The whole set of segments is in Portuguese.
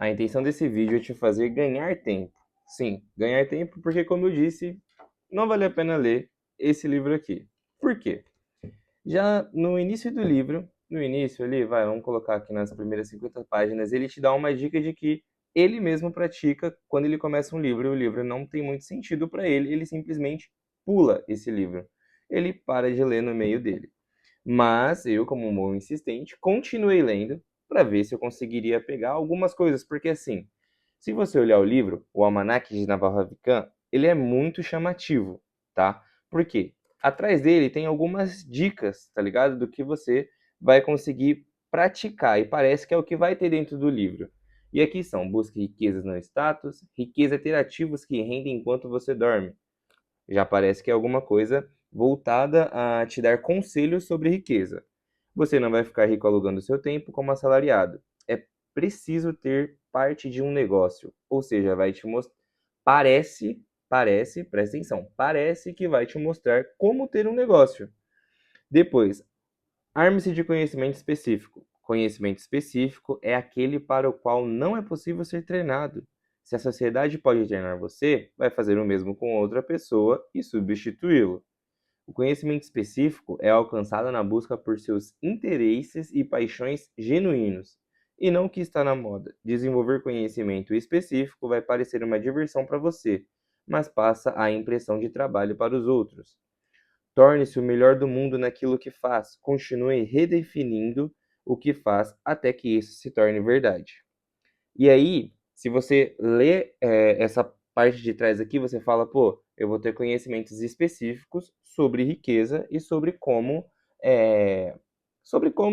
A intenção desse vídeo é te fazer ganhar tempo. Sim, ganhar tempo porque, como eu disse, não vale a pena ler esse livro aqui. Por quê? Já no início do livro, no início ali, vamos colocar aqui nas primeiras 50 páginas, ele te dá uma dica de que ele mesmo pratica quando ele começa um livro, e o livro não tem muito sentido para ele, ele simplesmente pula esse livro. Ele para de ler no meio dele. Mas eu, como um bom insistente, continuei lendo para ver se eu conseguiria pegar algumas coisas, porque assim, se você olhar o livro, o Almanaque de Naval Ravikant, ele é muito chamativo, tá? Por quê? Atrás dele tem algumas dicas, tá ligado? Do que você vai conseguir praticar, e parece que é o que vai ter dentro do livro. E aqui são: busque riquezas não status, riqueza é ter ativos que rendem enquanto você dorme. Já parece que é alguma coisa voltada a te dar conselhos sobre riqueza. Você não vai ficar rico alugando seu tempo como assalariado. É preciso ter parte de um negócio. Ou seja, vai te mostrar. Presta atenção, parece que vai te mostrar como ter um negócio. Depois, arme-se de conhecimento específico. Conhecimento específico é aquele para o qual não é possível ser treinado. Se a sociedade pode treinar você, vai fazer o mesmo com outra pessoa e substituí-lo. O conhecimento específico é alcançado na busca por seus interesses e paixões genuínos, e não o que está na moda. Desenvolver conhecimento específico vai parecer uma diversão para você, mas passa a impressão de trabalho para os outros. Torne-se o melhor do mundo naquilo que faz. Continue redefinindo o que faz até que isso se torne verdade. E aí, se você lê essa parte de trás aqui, você fala, pô, eu vou ter conhecimentos específicos sobre riqueza e sobre como,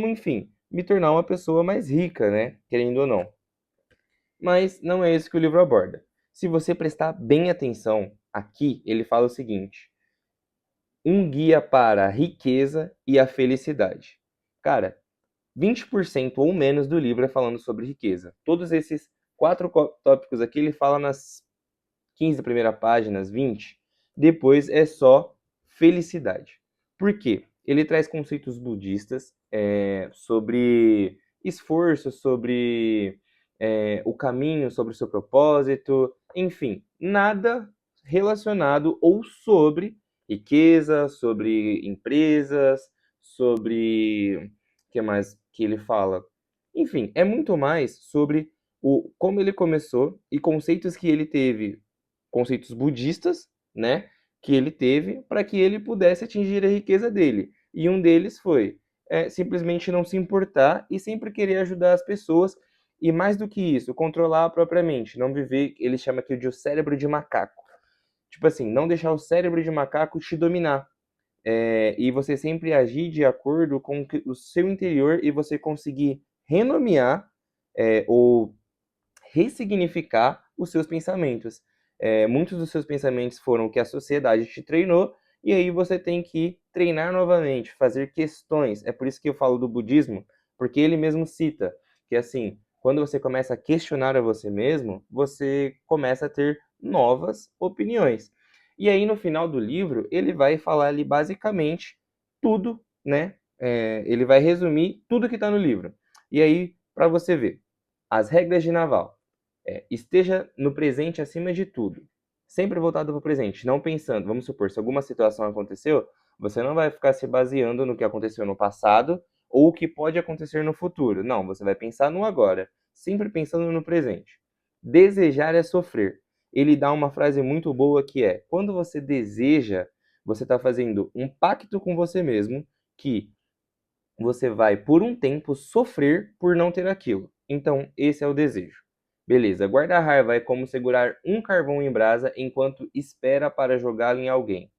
enfim, me tornar uma pessoa mais rica, né? Querendo ou não. Mas não é isso que o livro aborda. Se você prestar bem atenção, aqui ele fala o seguinte: um guia para a riqueza e a felicidade. Cara, 20% ou menos do livro é falando sobre riqueza. Todos esses quatro tópicos aqui ele fala nas 15 primeiras páginas, 20. Depois é só felicidade. Por quê? Ele traz conceitos budistas sobre esforço, sobre o caminho, sobre o seu propósito, enfim, nada relacionado ou sobre riqueza, sobre empresas, sobre o que mais que ele fala. Enfim, é muito mais sobre como ele começou e conceitos que ele teve, conceitos budistas, né, que ele teve para que ele pudesse atingir a riqueza dele. E um deles foi simplesmente não se importar e sempre querer ajudar as pessoas, e mais do que isso, controlar a própria mente, não viver, ele chama aqui de o cérebro de macaco. Tipo assim, não deixar o cérebro de macaco te dominar. E você sempre agir de acordo com o seu interior e você conseguir renomear ou ressignificar os seus pensamentos. Muitos dos seus pensamentos foram o que a sociedade te treinou, e aí você tem que treinar novamente, fazer questões. É por isso que eu falo do budismo, porque ele mesmo cita que, assim, quando você começa a questionar a você mesmo, você começa a ter novas opiniões. E aí, no final do livro, ele vai falar ali basicamente tudo, né? Ele vai resumir tudo que está no livro. E aí, para você ver, as regras de naval. Esteja no presente acima de tudo. Sempre voltado para o presente, não pensando. Vamos supor, se alguma situação aconteceu, você não vai ficar se baseando no que aconteceu no passado ou o que pode acontecer no futuro. Não, você vai pensar no agora, sempre pensando no presente. Desejar é sofrer. Ele dá uma frase muito boa que é: quando você deseja, você está fazendo um pacto com você mesmo que você vai, por um tempo, sofrer por não ter aquilo. Então, esse é o desejo. Beleza, guardar raiva é como segurar um carvão em brasa enquanto espera para jogá-lo em alguém.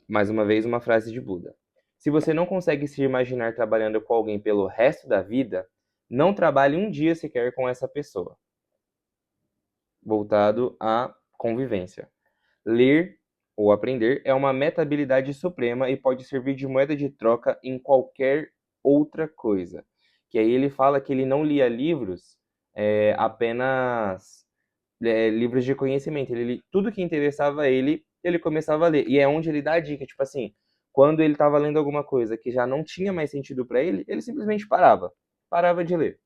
Mais uma vez, uma frase de Buda. Se você não consegue se imaginar trabalhando com alguém pelo resto da vida, não trabalhe um dia sequer com essa pessoa. Voltado à convivência. Ler ou aprender é uma meta-habilidade suprema e pode servir de moeda de troca em qualquer outra coisa. Que aí ele fala que ele não lia livros apenas livros de conhecimento. Tudo que interessava ele começava a ler. E é onde ele dá a dica, tipo assim, quando ele estava lendo alguma coisa que já não tinha mais sentido para ele simplesmente parava. Parava de ler.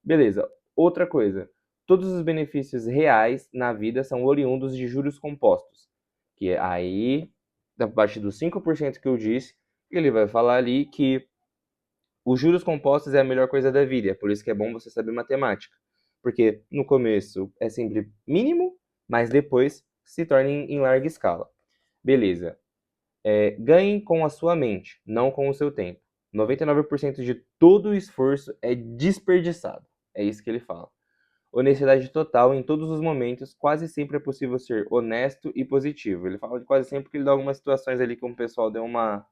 Beleza. Outra coisa, todos os benefícios reais na vida são oriundos de juros compostos, que é aí, da parte dos 5% que eu disse, ele vai falar ali que os juros compostos é a melhor coisa da vida, é por isso que é bom você saber matemática. Porque no começo é sempre mínimo, mas depois se torna em larga escala. Beleza. Ganhe com a sua mente, não com o seu tempo. 99% de todo o esforço é desperdiçado. É isso que ele fala. Honestidade total em todos os momentos, quase sempre é possível ser honesto e positivo. Ele fala de quase sempre porque ele dá algumas situações ali que o pessoal deu uma,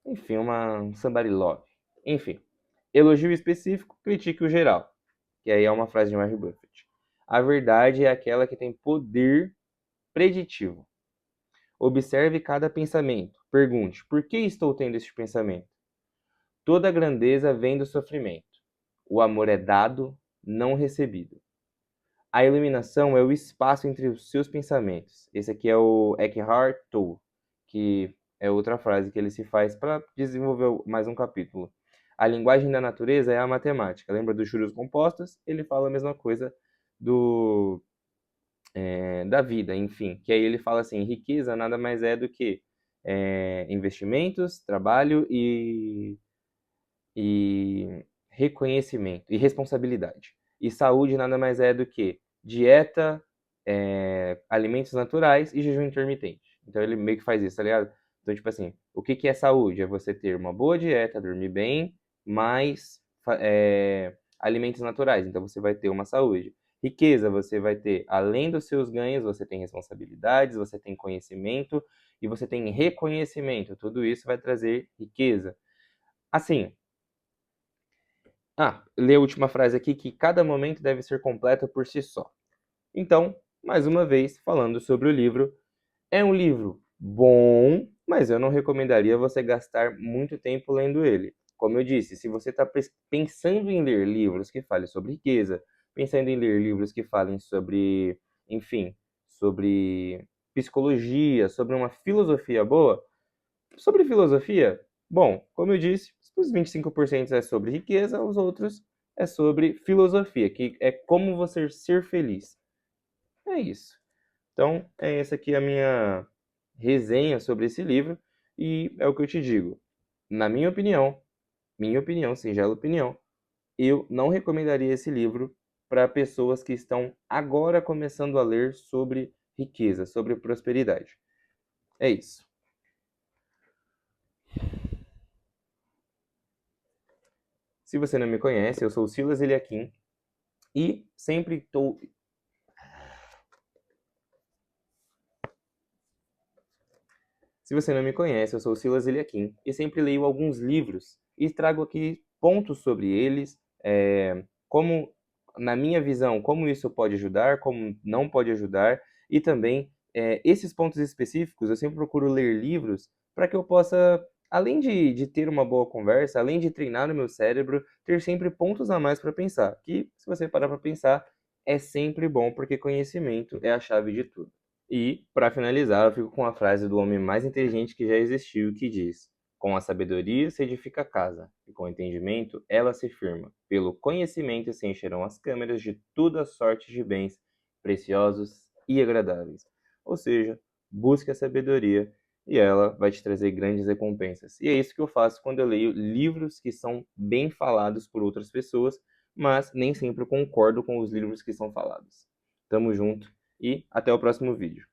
enfim, uma somebody love. Enfim, elogio específico, critique o geral. Que aí é uma frase de Warren Buffett. A verdade é aquela que tem poder preditivo. Observe cada pensamento. Pergunte: por que estou tendo este pensamento? Toda grandeza vem do sofrimento. O amor é dado, não recebido. A iluminação é o espaço entre os seus pensamentos. Esse aqui é o Eckhart Tolle, que é outra frase que ele se faz para desenvolver mais um capítulo. A linguagem da natureza é a matemática. Lembra dos juros compostos? Ele fala a mesma coisa do da vida, enfim. Que aí ele fala assim, riqueza nada mais é do que investimentos, trabalho e reconhecimento e responsabilidade. E saúde nada mais é do que dieta, alimentos naturais e jejum intermitente. Então ele meio que faz isso, tá ligado? Então, tipo assim, o que que é saúde? É você ter uma boa dieta, dormir bem, mais alimentos naturais. Então você vai ter uma saúde. Riqueza, você vai ter, além dos seus ganhos, você tem responsabilidades, você tem conhecimento e você tem reconhecimento. Tudo isso vai trazer riqueza. Assim, lê a última frase aqui, que cada momento deve ser completo por si só. Então, mais uma vez, falando sobre o livro, é um livro bom, mas eu não recomendaria você gastar muito tempo lendo ele. Como eu disse, se você está pensando em ler livros que falem sobre riqueza, pensando em ler livros que falem sobre, enfim, sobre psicologia, sobre uma filosofia boa, sobre filosofia, bom, como eu disse, os 25% é sobre riqueza, os outros é sobre filosofia, que é como você ser feliz. É isso. Então, essa aqui a minha resenha sobre esse livro e é o que eu te digo. Na minha opinião, singela opinião, eu não recomendaria esse livro para pessoas que estão agora começando a ler sobre riqueza, sobre prosperidade. É isso. Se você não me conhece, eu sou o Silas Eliakim e sempre estou. Se você não me conhece, eu sou o Silas Eliakim e sempre leio alguns livros e trago aqui pontos sobre eles, como, na minha visão, como isso pode ajudar, como não pode ajudar, e também esses pontos específicos eu sempre procuro ler livros para que eu possa, além de ter uma boa conversa, além de treinar o meu cérebro, ter sempre pontos a mais para pensar. Que, se você parar para pensar, é sempre bom, porque conhecimento é a chave de tudo. E, para finalizar, eu fico com a frase do homem mais inteligente que já existiu, que diz: com a sabedoria se edifica a casa, e com o entendimento ela se firma. Pelo conhecimento se encherão as câmeras de toda sorte de bens preciosos e agradáveis. Ou seja, busque a sabedoria e ela vai te trazer grandes recompensas. E é isso que eu faço quando eu leio livros que são bem falados por outras pessoas, mas nem sempre concordo com os livros que são falados. Tamo junto e até o próximo vídeo.